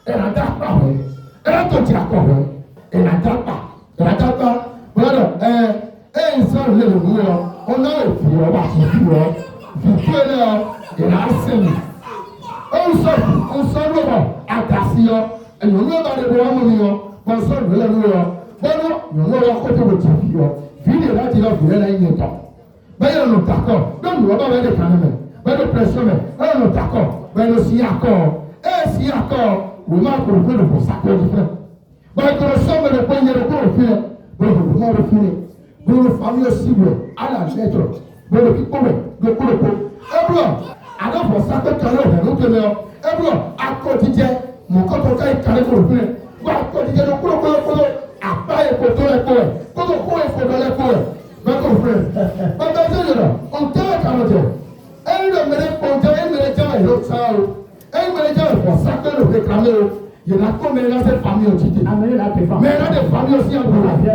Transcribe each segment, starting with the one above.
elle n'attend pas, elle a tout d'accord, elle n'attend pas, voilà, ils sont le on a le fou, on va se faire, vous pouvez et la scène. On sort le attention, et nous ne pas de bois, on sort le bon, nous va côté de Tchafio, fille de la tira pour elle à une temps. Mais on est d'accord, donc nous va pas de canne, mais de pression, on est d'accord, mais le si accord, et si accord, vous marquez le fait de vos sacs de frère. Mais que le somme de poignet de corps fait, vous m'en refilez. Vous le famille cible à la lettre, vous le piquez, le coup de peau. Et blanc, alors pour ça que tu as nous tenons, et blanc, à quotidien, mon corps est carré pour le faire. À quotidien, le coup de peau, à pas et pour tout le corps, pour le corps et pour le corps. Mais qu'on fait, on t'a carotté. Et le mérite pour dire, et le mérite et l'autre ça, et le mérite pour ça que le réclamer. Il y en a combien dans cette famille au Titi? Mais il y a des familles aussi à Boula. Mais il y a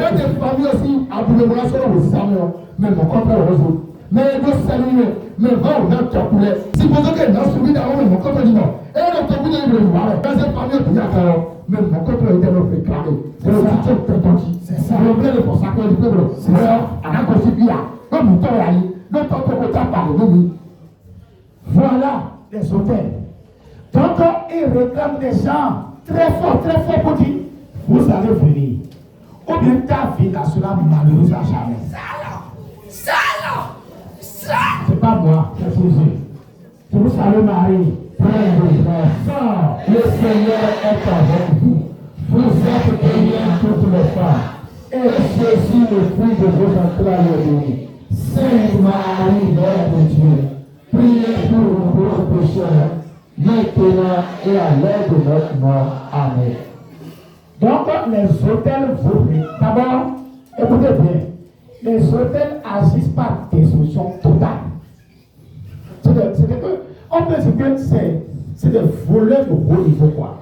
des familles aussi à Boula sur le Samuel. Mais mon compère est réseau. Mais il doit saluer. Mais va au nom de Kapoulet. Si vous avez un suivi d'avant, mon compère dit non. Et le Kapoulet, il veut voir. Dans cette famille, il y a un mais mon compère était le réclamé. C'est le Titi qui est petit. C'est ça. Le blé pour ça que le peuple. C'est ça. À la Kosibia. Comme nous t'avons allé. Nous t'avons parlé de nous. Voilà les hôtels. Donc, il réclame des gens très fort pour dire, vous allez venir. Ou bien ta vie là sera malheureuse à jamais. C'est pas moi, c'est Jésus. Je vous salue Marie. Le Seigneur est avec vous. Vous êtes bénie toutes les femmes. Et Jésus, le fruit de vos entrailles, est béni. Sainte Marie, Mère de Dieu, priez pour nous pauvres pécheurs. Maintenant et à l'heure de notre mort. Amen. Donc, les hôtels volés. D'abord, écoutez bien, les hôtels agissent par destruction totale. On peut dire que c'est des voleurs de haut niveau, quoi.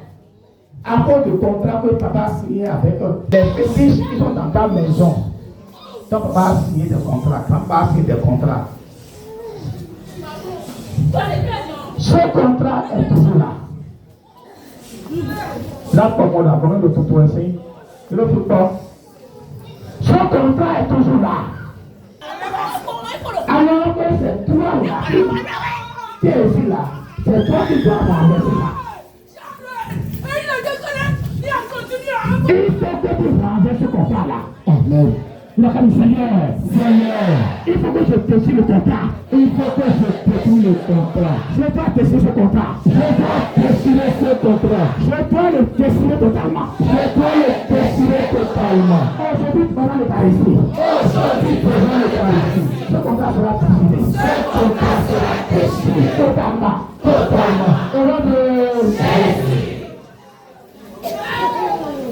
À cause du contrat que papa a signé avec eux, les petits qui sont dans ta maison, ton papa a signé des contrats, papa a signé des contrats. Ce contrat est toujours là. Là, comme on a besoin de tout ici, le football. Ce contrat est toujours là. Alors que c'est toi là, qui es ici là, c'est toi qui dois avoir là. Il faut que tu renverses ce contrat là. Amen. Il a dit Seigneur, il faut que je décide le contrat. Il faut que je décide le contrat. Je dois décider ce contrat. Je dois décider ce contrat. Je dois le décider totalement. Je dois le décider totalement. Aujourd'hui, pendant l'Eucharistie. Ce contrat sera décidé. Ce contrat sera décidé. Totalement.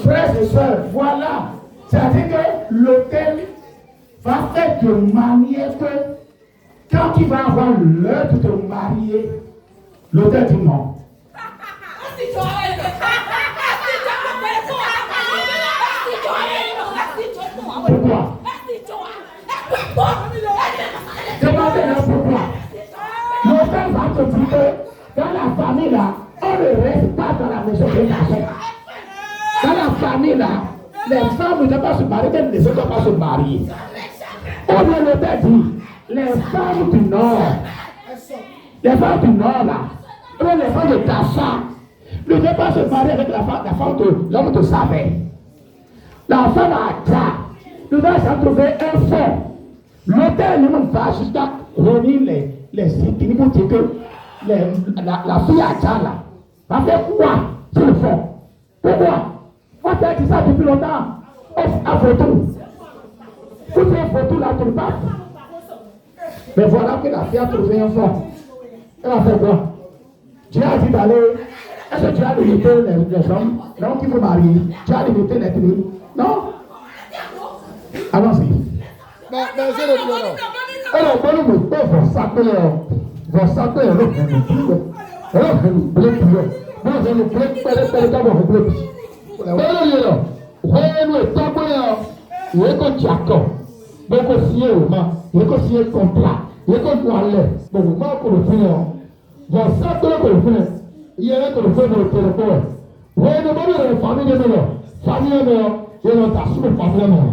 Frères et sœurs, voilà. C'est-à-dire que l'hôtel va faire de manière que quand il va avoir l'heure de te marier, l'hôtel dit non. Pourquoi? Demandez-leur pourquoi. L'hôtel va te dire que dans la famille là, on ne reste pas dans la maison de l'argent. Dans la famille là, les femmes ne doivent pas se marier, même les hommes ne doivent pas se marier. On le dit, les femmes du Nord, là, les femmes de Tassa, ne doivent pas se marier avec la femme de l'homme de Savé. La femme à Dja, nous devons s'en trouver un fond. L'hôtel nous va jusqu'à réunir les signes pour dire que la fille à Dja là, va faire quoi sur le fond? Pourquoi? On t'a dit ça depuis longtemps. On a photo. Vous faites photo là, tu le passes. Mais voilà que la fille a trouvé un fond. Elle a fait quoi? Dieu a dit d'aller. Est-ce que tu as limité les hommes? Non, qui veut marier. Tu as limité les filles. Non? Allons-y. Mais c'est le problème. Alors, bon, vous sacrez, vous sacrez, il y a un téléphone de téléphone. Oui, le moment de la famille de l'eau. Famille de l'eau, il y a un tassu de famille de l'eau.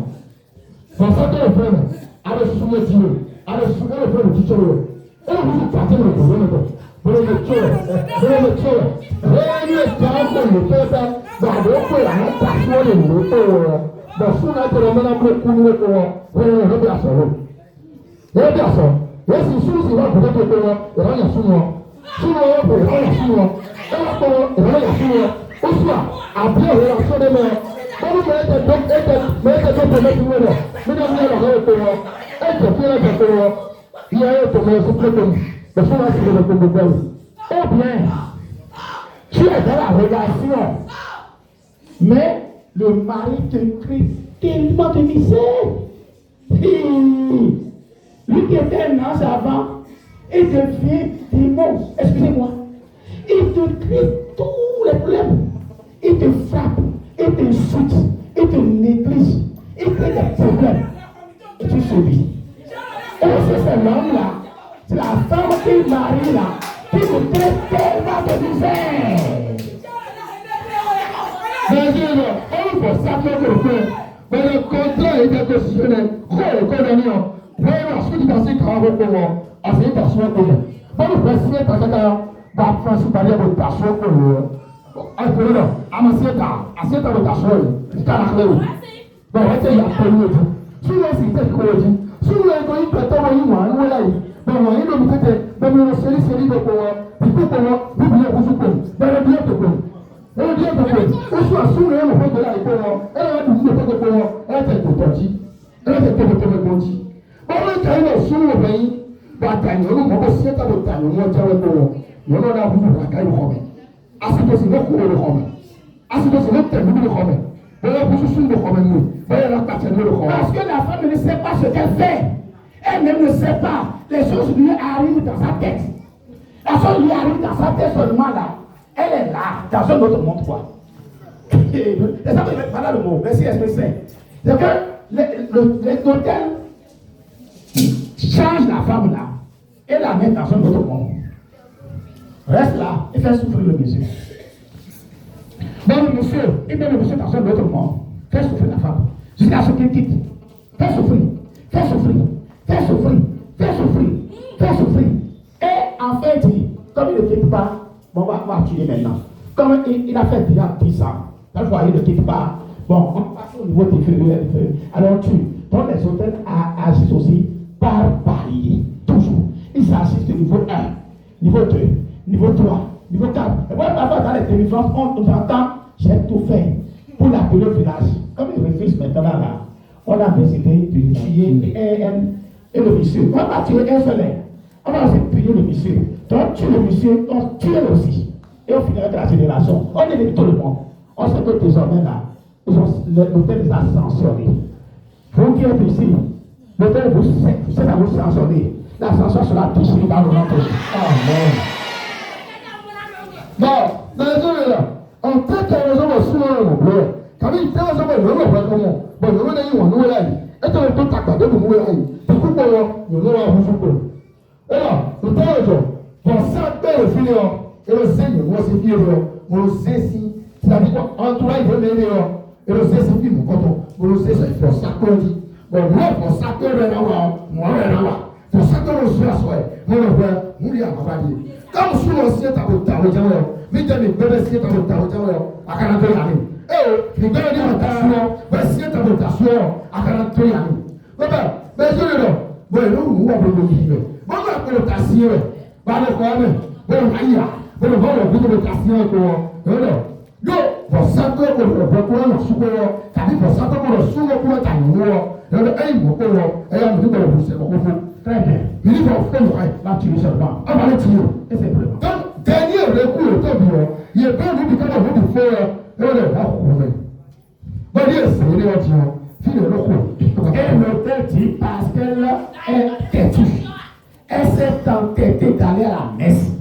Dans ce téléphone, avec son Dieu, avec son téléphone de Dieu. Et vous êtes parti de l'eau. Vous êtes le tueur. Vous êtes le tueur. Et lui est parti de l'eau. Dans le coup, il y a un tassu de l'eau. Dans son téléphone, il y a un coup de l'eau. Oui, il y a un tassu. Ebi aso, yesi suru si wa kote kote wo, ìrọ̀ yà sunu wọ, sunu wọ kò ìrọ̀ yà sunu wọ, ẹwà kò ìrọ̀ yà sunu wọ, oṣù a, àbíyẹ̀ wọ̀ yà sunu mẹ́, wọ́n mú ẹ̀jẹ̀ tó pẹ̀lẹ́ fún wọ́n, nínú ẹ̀mí ẹ̀rọ kan ètò wọ, ẹ̀jẹ̀ fún ẹ̀jẹ̀ tó wọ, ìyá yóò tó mẹ́ fún pẹ̀lẹ́ bẹ̀fún wa sì lè lọ́kọ̀ gbogbo ẹ̀rù. Ó bien, tu es dans la relation, mais le mari te crée tellement de misère. Lui qui était un ange avant, il devient démon. Excusez-moi. Il te crée tous les problèmes. Il te frappe, il t'insulte, il te néglige, il crée des problèmes. Et tu subis. Et c'est l'homme-là, c'est la femme qui marie là, qui vous crée tellement de misère. On peut s'appeler le fait, mais le contrat est constitutionnel. Wọ́n yóò sùn nígbà sí kàwé gbogbo wọn àti ìdásùn ọkọ yẹn. Wọ́n lè fẹ́ sí ẹ̀ka kẹ́kẹ́ bá fúnṣu balẹ̀ bó dásùn ọkọ yẹn. Ẹ̀kọ́ náà àmọ́ sí ẹ̀ka àti ẹ̀ka bó dásùn ọ̀yẹ́ ìdíkà àkàlẹ́ wò. Bẹ́ẹ̀ wọ́n tẹ̀ yà pẹ̀lú ojú. Súnwó sì tẹ̀ kó ojú. Súnwó ẹ̀kọ́ yìí pẹ̀tọ́ wọn yìí wọ̀n á níwọ̀n láyìí. Bẹ́ẹ̀ wọ́n yìí lómi tètè bẹ́ẹ̀ mi lọ sẹ́rí gbogbo wọn. Ìkókò wọn bíbí ẹ̀kú sùpò bẹ́ẹ̀ bí ẹ̀kọ́ pò. Ẹ̀rọ bí ẹ̀kọ́ pò. Oṣù àsúnwó ẹ̀rọ fọ́gbọ́ láyìí pé wọn ẹ̀rọ dùn ní gbogbo wọn ẹ̀rọ tẹ̀ tọ̀jí ẹ̀rọ tẹ̀ tẹ̀tẹ̀tẹ̀ jí. Bọ́lá ìtàn yóò sún wọ̀ bẹ́yìn bàtà ìyọ̀nù mọ́kọ́ sí ẹ̀ka bò tà ní wọ́n jẹ́wọ́ tó wọ̀ yọ̀nù náà fún bàtà yóò kọ́ mi. Asitosi ló kúrò ló kọ́ mi. Asitosi ló tẹ̀lé ló kọ́ mi. Bọ́lá kúsù sún ló kọ́ mi nù. Bọ́lá la pàtẹ ló kọ́ mi. Parce que la femme ne sait pas ce qu'elle fait. Elle-même ne sait pas. Les choses lui arrivent dans sa tête. La chose lui arrive dans sa tête seulement là. Elle est là, dans un autre monde quoi. Et ça veut dire pas le mot. Merci SPC. C'est que l'hôtel change la femme là et la met dans un autre monde. Reste là et fait souffrir le monsieur. Bon, le monsieur, il met le monsieur dans un autre monde. Fait souffrir la femme. Jusqu'à ce qu'il quitte. Fait souffrir. Fait souffrir. Fait souffrir. Fait souffrir. Fait souffrir. Et en fait, comme il ne quitte pas, bon, on va tuer maintenant. Comme il a fait déjà 10 ans. Parfois, il ne quitte pas. Bon, on passe au niveau des feux. Alors, dans les hôtels agissent aussi par palier, toujours. Ils s'assistent au niveau 1, niveau 2, niveau 3, niveau 4. Et moi, parfois, dans les délivrances, on entend, j'ai tout fait pour l'appeler au village. Comme ils refusent maintenant là, on a décidé de tuer et le monsieur. On va tuer un seul. On va aussi tuer le monsieur. Donc, tuer le monsieur, on tue aussi. Et au final de la génération, on évite tout le monde. On sait que désormais là, l'hôtel les a sanctionnés. Vous qui êtes ici, l'hôtel vous à vous sanctionner. La sanction sera touchée dans le nom de Jésus. Amen. Bon, dans les autres là, en tant que raison de soulever mon bleu, quand il fait raison de le faire comment? Bon, nous n'avons pas nous là. Et tu ne peux pas t'accorder de nous là. Tu peux pas nous là vous souper. Et là, le temps est jour. Bon, ça peut le finir. Et le Seigneur, moi c'est bien là. Moi le sais si, c'est-à-dire quoi? Entourage de m'aider là. Et le sais c'est film quand on le sait c'est pour ça qu'on dit. Bon, moi pour ça que le là, moi là. Pour ça que le soir soir, moi le voir, nous y a pas dit. Comme sous l'ancien tableau tableau tableau. Mais tu as des bébés qui tableau tableau tableau à 42 années. Eh, les gars disent attention, mais si tu as attention à 42 années. Mais je le dis. Bon, nous on va le vivre. Bon, on va le tasser. Bah le quoi mais bon aïe. Bon, on va le tasser quoi. Yo, pour ça que le peuple là soupe, ça dit pour ça que le soupe pour ta noix. Le aïe mon quoi, et on dit que le c'est beaucoup. Très bien. Il dit qu'on fait là tu le seulement. On va le tirer. Et c'est vrai. Donc dernier recours au top il est pas nous qui quand on veut faire et on est pas trouvé. Bon, il est serré au tien. Fini le recours. Et l'hôtel dit parce qu'elle est têtue. Elle s'est entêtée d'aller à la messe.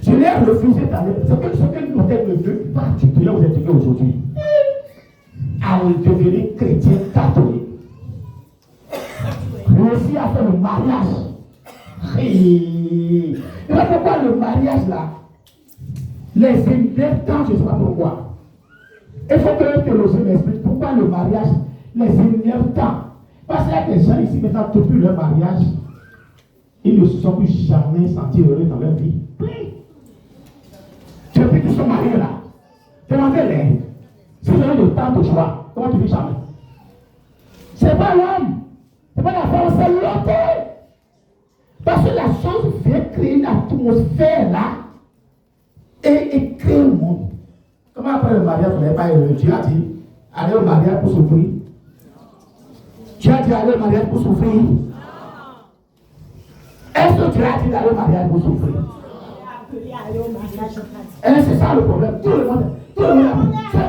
Je l'ai refusé d'aller. Ce que l'hôtel ne veut pas du tout là où vous êtes aujourd'hui. À devenir chrétien catholique. Réussi à faire le mariage. Et pourquoi le mariage là? Les énervants, je ne sais pas pourquoi. Il faut que théologien m'explique pourquoi le mariage les énervants. Parce qu'il y a des gens ici maintenant, depuis leur mariage, ils ne se sont plus jamais sentis heureux dans leur vie. Depuis qu'ils sont mariés là, demandez-les. Si vous avez le temps de choix, comment tu vis jamais? C'est pas l'homme, c'est pas la femme, c'est l'autre. Parce que la chose vient créer une atmosphère là et créer le monde. Comment après le mariage, vous n'avez pas heureux? Dieu a dit, allez au mariage pour souffrir. Dieu a dit, allez au mariage pour souffrir. Est-ce que Dieu a dit d'aller au mariage pour souffrir? C'est ça le problème. Tout le monde, ce qui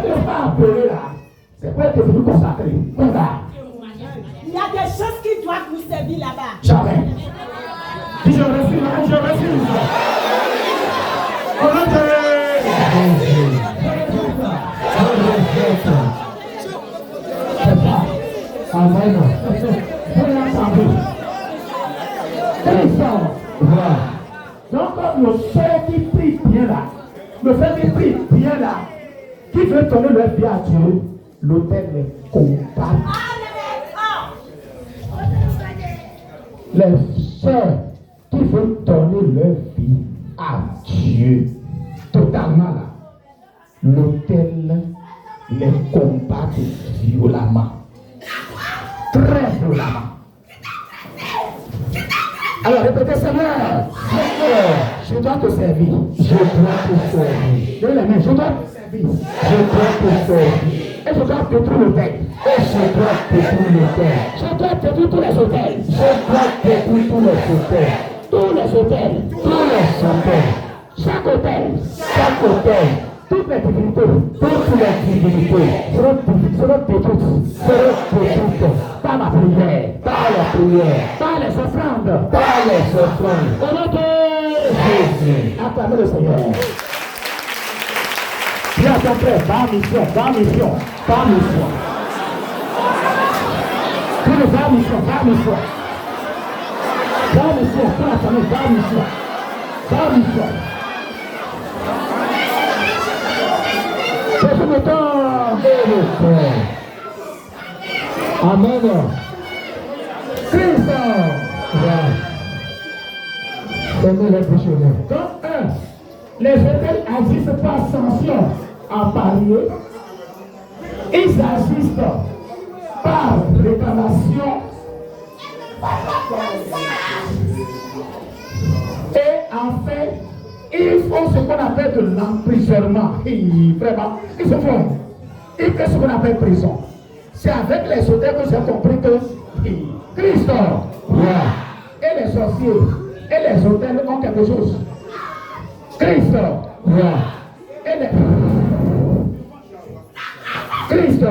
n'est pas appelé là, c'est pour être devenu consacré. Regarde. Il y a des choses qui doivent nous servir là-bas. Jamais. Si je refuse. On a Amen. Donc, le frère qui prie bien là, qui veut donner leur vie à Dieu, l'autel les combat. Les sœurs qui veulent donner leur vie à Dieu, totalement là, l'autel les combat violemment. Très violemment. Alors répétez, Seigneur, je dois te servir. Donnez les mains, je dois te servir. Et je dois détruire le tel. Je dois détruire tous les hôtels. Tous les hôtels. Chaque hôtel. Toutes les divinités seront détruites par ma prière, par les offrandes, au nom de Jésus. Acclamez le Seigneur. Dis à ton frère, par mission. Tous les par mission. Pour la famille, par mission. C'est le temps de le faire. Amen. Christ. Aimez les pécheurs. Donc, les hôtels agissent par sanction en parier. Ils agissent par réclamation. Et en fait, ils font ce qu'on appelle de l'emprisonnement. Vraiment, ils se font. Ils font ce qu'on appelle prison. C'est avec les hôtels que j'ai compris que Christ et les sorciers et les hôtels ont quelque chose. Christ et les... Christ.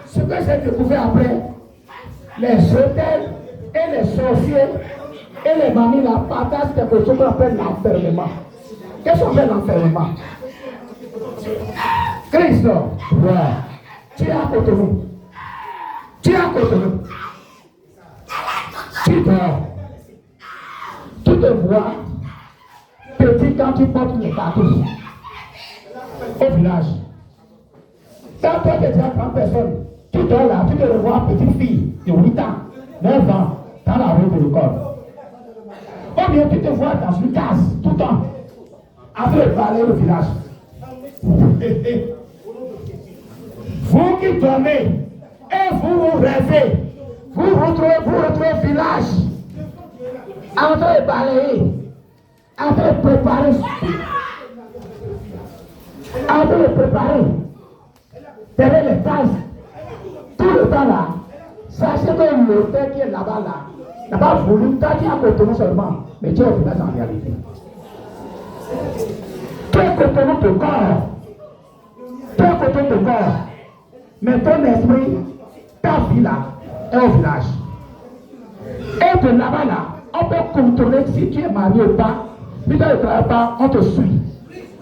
Ce que j'ai découvert après, les hôtels et les sorciers et les mamies là partagent quelque chose qu'on appelle l'enfermement. Qu'est-ce qu'on appelle l'enfermement? Christ, tu es à côté de nous. Tu dors. Tu te vois petit quand tu portes les cartouches au village. Quand toi tu es déjà grande personne, tu dors là, tu te revois petite fille de 8 ans, 9 ans, dans la rue de l'école. Ou bien tu te vois dans une case tout le temps, après parler au village. Vous qui dormez et vous rêvez, vous retrouvez le village en train de balayer, en train de préparer, derrière les cases, tout le temps là. Sachez que l'hôtel qui est là-bas, n'a pas voulu t'as à Cotonou seulement, mais tu es au village en réalité. Tu es Cotonou ton corps. Mais ton esprit, ta vie là, est au village. Et de là-bas là, on peut contrôler si tu es marié ou pas. Si tu ne travailles pas, on te suit.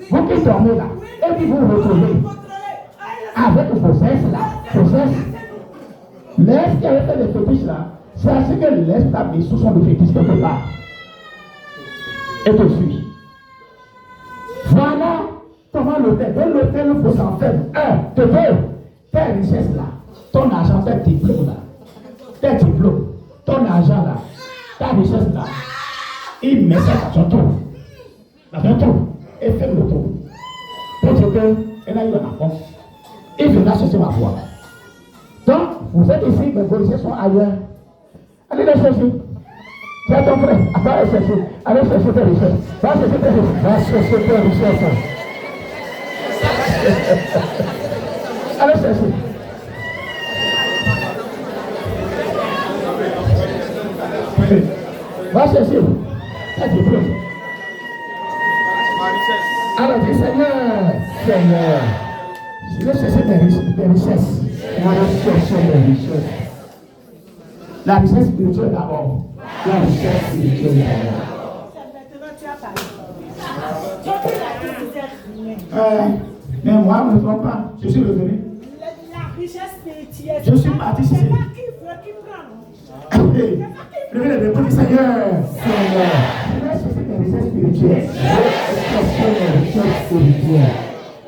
Vous qui dormez là, et puis vous vous retrouvez avec vos cesses là, l'Est qui avait fait des fétiches là, c'est ainsi que l'Est a mis sous son fétiche quelque part. Et te suit. Voilà vends l'hôtel. Dans l'hôtel, il faut s'en faire. De deux, tes richesses là, ton argent, tes diplômes là, tes diplômes, ton argent là, ta richesse là, il met ça dans ton tour. Dans ton tour. Et fait le tour. Pour dire qu'elle a eu un enfant. Il viendra chercher ma voix. Donc, vous êtes ici, mais vos richesses sont ailleurs. Allez les chercher. Tu as ton frère, allez chercher. Allez chercher tes richesses. Va chercher tes richesses. Va chercher tes richesses. Allez chercher. Va chercher. Ça te plaît. Alors dis Seigneur, je vais chercher des richesses. On va chercher des richesses. La richesse spirituelle d'abord. La richesse spirituelle d'abord. Mais moi, je ne comprends pas. Je suis revenu. La richesse spirituelle. Je suis parti. C'est pas qui veut qui prend. Je vais le répondre, Seigneur. Je vais chercher des richesses spirituelles. Je vais chercher des richesses spirituelles.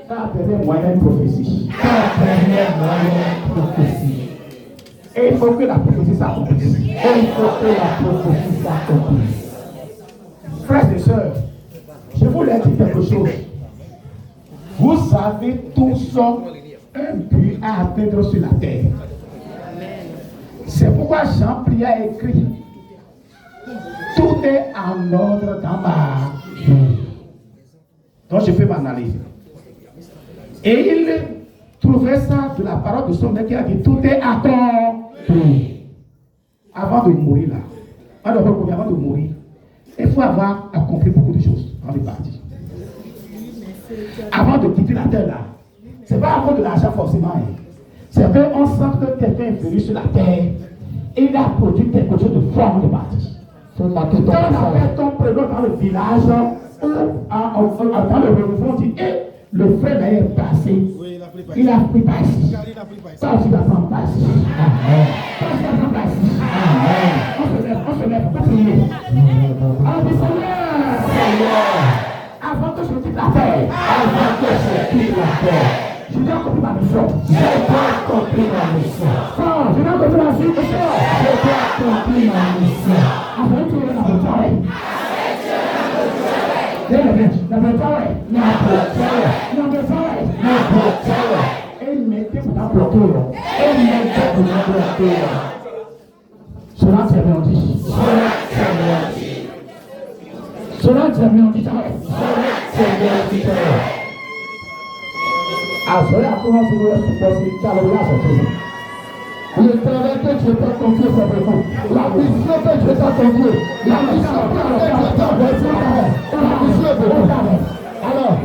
Ça appelle moyen prophétie. Et il faut que la prophétie s'accomplisse. Frères et sœurs, je voulais dire quelque chose. Vous avez tous un but à atteindre sur la terre. C'est pourquoi Jean Pierre a écrit: tout est en ordre dans ma vie. Donc je fais ma analyse. Et il trouvait ça de la parole de son mec qui a dit: tout est à temps. Avant de mourir là, avant de mourir, il faut avoir accompli beaucoup de choses avant de partir. Avant de quitter la terre là, c'est pas à cause de l'argent forcément. C'est qu'on sent que quelqu'un est venu sur la terre et il a produit quelque chose de fort avant de partir. Quand on appelle ton prénom dans le village, ou dans le renouveau, on dit: le frère là est passé. Il a pris par ici. Ça aussi va prendre par ici. Ça aussi va prendre par ici. On se lève pour prier. On dit: Seigneur, avant que je quitte la terre, je dois accomplir ma mission. Je dois accomplir ma mission. Je dois accomplir ma mission. Je dois accomplir ma mission. Avant que tu aies la bataille. Et mettez pour ta bloquer. Cela c'est bien dit. Cela c'est bien dit. Ah, cela a commencé à se passer. Le travail que Dieu t'a confié, c'est vraiment. La mission que Dieu t'a confiée. La mission que Dieu t'a confiée. La mission que Dieu t'a confiée. Alors,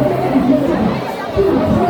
Thank you.